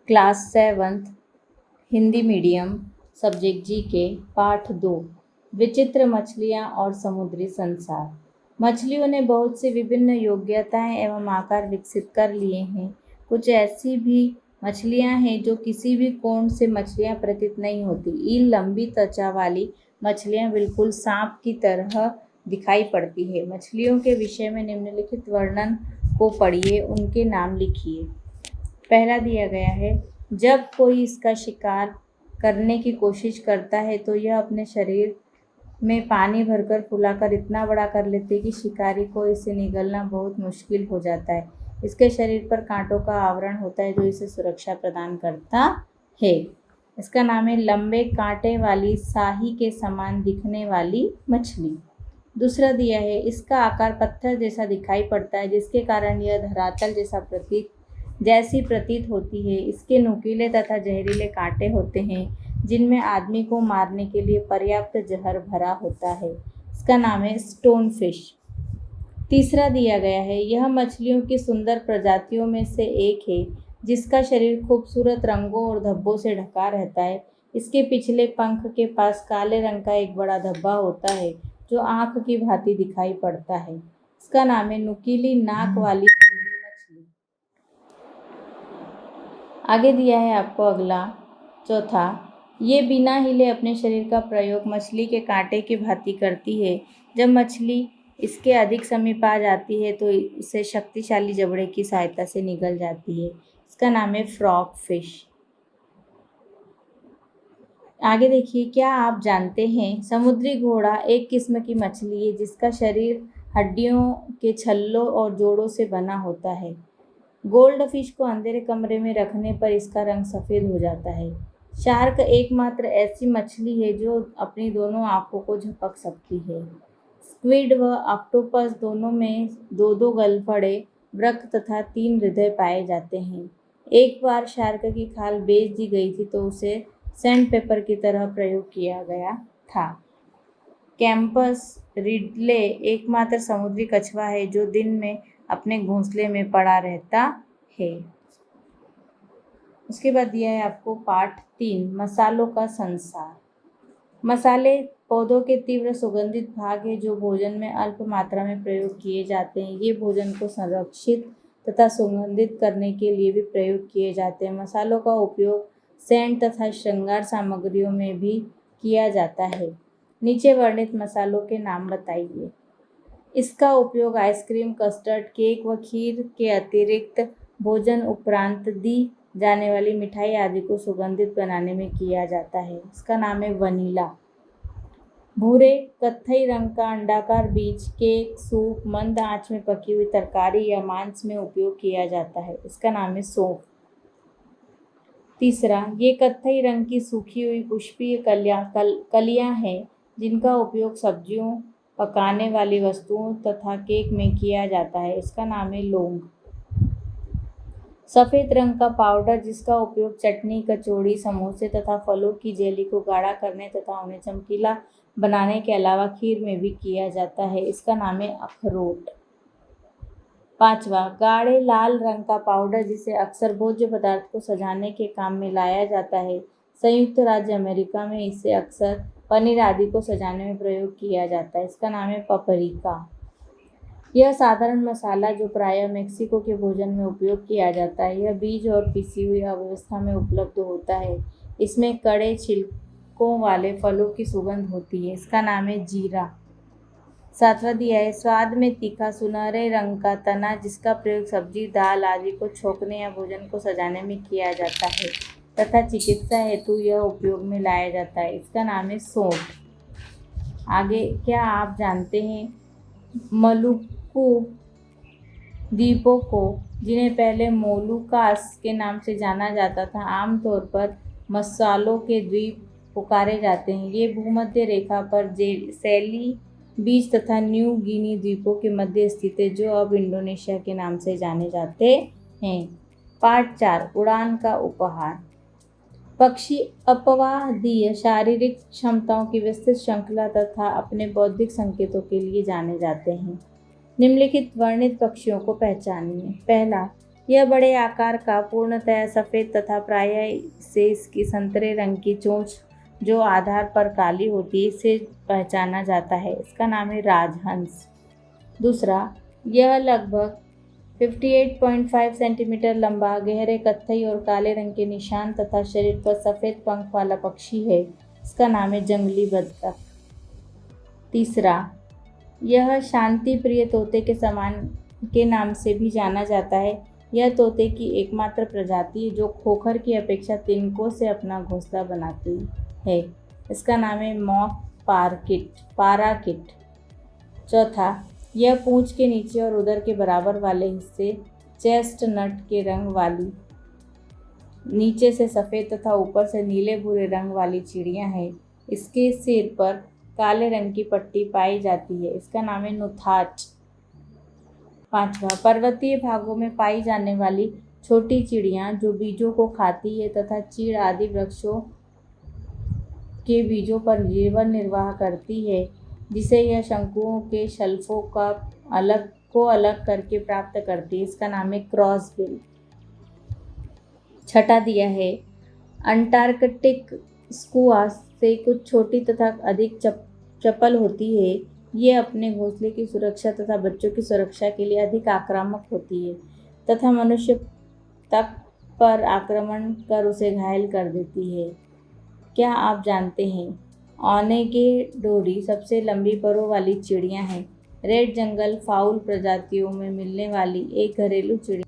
Class 7th Hindi medium subject GK पाठ 2 विचित्र मछलियाँ और समुद्री संसार। मछलियों ने बहुत सी विभिन्न योग्यताएं एवं आकार विकसित कर लिए हैं। कुछ ऐसी भी मछलियाँ हैं जो किसी भी कोण से मछलियाँ प्रतीत नहीं होती। इन लंबी त्वचा वाली मछलियाँ बिल्कुल सांप की तरह दिखाई पड़ती है। मछलियों के विषय में निम्नलिखित वर्णन को पढ़िए, उनके नाम लिखिए। पहला दिया गया है, जब कोई इसका शिकार करने की कोशिश करता है तो यह अपने शरीर में पानी भरकर फुलाकर इतना बड़ा कर लेती है कि शिकारी को इसे निगलना बहुत मुश्किल हो जाता है। इसके शरीर पर कांटों का आवरण होता है जो इसे सुरक्षा प्रदान करता है। इसका नाम है लंबे कांटे वाली शाही के समान दिखने वाली मछली। दूसरा दिया है, इसका आकार पत्थर जैसा दिखाई पड़ता है जिसके कारण यह धरातल जैसी प्रतीत होती है। इसके नुकीले तथा जहरीले कांटे होते हैं जिनमें आदमी को मारने के लिए पर्याप्त जहर भरा होता है। इसका नाम है स्टोन फिश। तीसरा दिया गया है, यह मछलियों की सुंदर प्रजातियों में से एक है जिसका शरीर खूबसूरत रंगों और धब्बों से ढका रहता है। इसके पिछले पंख के पास काले रंग का एक बड़ा धब्बा होता है जो आंख की भांति दिखाई पड़ता है। इसका नाम है नुकीली नाक वाली मछली। आगे दिया है आपको अगला चौथा, ये बिना हिले अपने शरीर का प्रयोग मछली के कांटे की भांति करती है। जब मछली इसके अधिक समीप आ जाती है तो इसे शक्तिशाली जबड़े की सहायता से निगल जाती है। इसका नाम है फ्रॉग फिश। आगे देखिए, क्या आप जानते हैं समुद्री घोड़ा एक किस्म की मछली है जिसका शरीर हड्डियों के छल्लों और जोड़ों से बना होता है। गोल्ड फिश को अंधेरे कमरे में रखने पर इसका रंग सफ़ेद हो जाता है। शार्क एकमात्र ऐसी मछली है जो अपनी दोनों आंखों को झपक सकती है। स्क्विड व ऑक्टोपस दोनों में 2-2 गलफड़े, वृक्क तथा 3 हृदय पाए जाते हैं। एक बार शार्क की खाल बेच दी गई थी तो उसे सैंड पेपर की तरह प्रयोग किया गया था। कैंपस रिडले एकमात्र समुद्री कछुआ है जो दिन में अपने घोंसले में पड़ा रहता है। उसके बाद दिया है आपको पाठ 3 मसालों का संसार। मसाले पौधों के तीव्र सुगंधित भाग है जो भोजन में अल्प मात्रा में प्रयोग किए जाते हैं। ये भोजन को संरक्षित तथा सुगंधित करने के लिए भी प्रयोग किए जाते हैं। मसालों का उपयोग सेंट तथा श्रृंगार सामग्रियों में भी किया जाता है। नीचे वर्णित मसालों के नाम बताइए। इसका उपयोग आइसक्रीम, कस्टर्ड, केक व खीर के अतिरिक्त भोजन उपरांत दी जाने वाली मिठाई आदि को सुगंधित बनाने में किया जाता है। इसका नाम है वनीला। भूरे कत्थई रंग का अंडाकार बीज केक, सूप, मंद आंच में पकी हुई तरकारी या मांस में उपयोग किया जाता है। इसका नाम है सौंफ। तीसरा, ये कत्थई रंग की सूखी हुई पुष्पीय कलियां हैं जिनका उपयोग सब्जियों, पकाने वाली वस्तुओं तथा केक में किया जाता है। इसका नाम है लौंग। सफ़ेद रंग का पाउडर जिसका उपयोग चटनी, कचौड़ी, समोसे तथा फलों की जेली को गाढ़ा करने तथा उन्हें चमकीला बनाने के अलावा खीर में भी किया जाता है। इसका नाम है अखरोट। पांचवा, गाढ़े लाल रंग का पाउडर जिसे अक्सर भोज्य पदार्थ को सजाने के काम में लाया जाता है। संयुक्त राज्य अमेरिका में इसे अक्सर पनीर आदि को सजाने में प्रयोग किया जाता है। इसका नाम है पपरिका। यह साधारण मसाला जो प्रायः मेक्सिको के भोजन में उपयोग किया जाता है। यह बीज और पिसी हुई अवस्था में उपलब्ध होता है। इसमें कड़े छिलकों वाले फलों की सुगंध होती है। इसका नाम है जीरा। सातवां दिया है, स्वाद में तीखा सुनहरे रंग का तना जिसका प्रयोग सब्जी, दाल आदि को छोंकने या भोजन को सजाने में किया जाता है तथा चिकित्सा हेतु यह उपयोग में लाया जाता है। इसका नाम है सौंठ। आगे, क्या आप जानते हैं मलुकू द्वीपों को, जिन्हें पहले मोलुकास के नाम से जाना जाता था, आमतौर पर मसालों के द्वीप पुकारे जाते हैं। ये भूमध्य रेखा पर सैली बीच तथा न्यू गिनी द्वीपों के मध्य स्थित है जो अब इंडोनेशिया के नाम से जाने जाते हैं। पाठ 4 उड़ान का उपहार। पक्षी अपवादीय शारीरिक क्षमताओं की विस्तृत श्रृंखला तथा अपने बौद्धिक संकेतों के लिए जाने जाते हैं। निम्नलिखित वर्णित पक्षियों को पहचानिए। पहला, यह बड़े आकार का, पूर्णतः सफ़ेद तथा प्रायः से इसकी संतरे रंग की चोंच जो आधार पर काली होती है से पहचाना जाता है। इसका नाम है राजहंस। दूसरा, यह लगभग 58.5 सेंटीमीटर लंबा, गहरे कत्थई और काले रंग के निशान तथा शरीर पर सफ़ेद पंख वाला पक्षी है। इसका नाम है जंगली बतख। तीसरा, यह शांति प्रिय तोते के नाम से भी जाना जाता है। यह तोते की एकमात्र प्रजाति है जो खोखर की अपेक्षा तिनकों से अपना घोंसला बनाती है। इसका नाम है मॉक पाराकिट। चौथा, यह पूंछ के नीचे और उदर के बराबर वाले हिस्से चेस्टनट के रंग वाली, नीचे से सफ़ेद तथा ऊपर से नीले भूरे रंग वाली चिड़िया है। इसके सिर पर काले रंग की पट्टी पाई जाती है। इसका नाम है नुथाच। पांचवा, पर्वतीय भागों में पाई जाने वाली छोटी चिड़िया जो बीजों को खाती है तथा चीड़ आदि वृक्षों के बीजों पर जीवन निर्वाह करती है, जिसे यह शंकुओं के शल्फों को अलग करके प्राप्त करती है। इसका नाम है क्रॉसबिल। छठा दिया है, अंटार्कटिक स्कुआ से कुछ छोटी तथा अधिक चपल होती है। ये अपने घोंसले की सुरक्षा तथा बच्चों की सुरक्षा के लिए अधिक आक्रामक होती है तथा मनुष्य तक पर आक्रमण कर उसे घायल कर देती है। क्या आप जानते हैं, ऑनेगेडोरी सबसे लंबी परों वाली चिड़िया है। रेड जंगल फाउल प्रजातियों में मिलने वाली एक घरेलू चिड़िया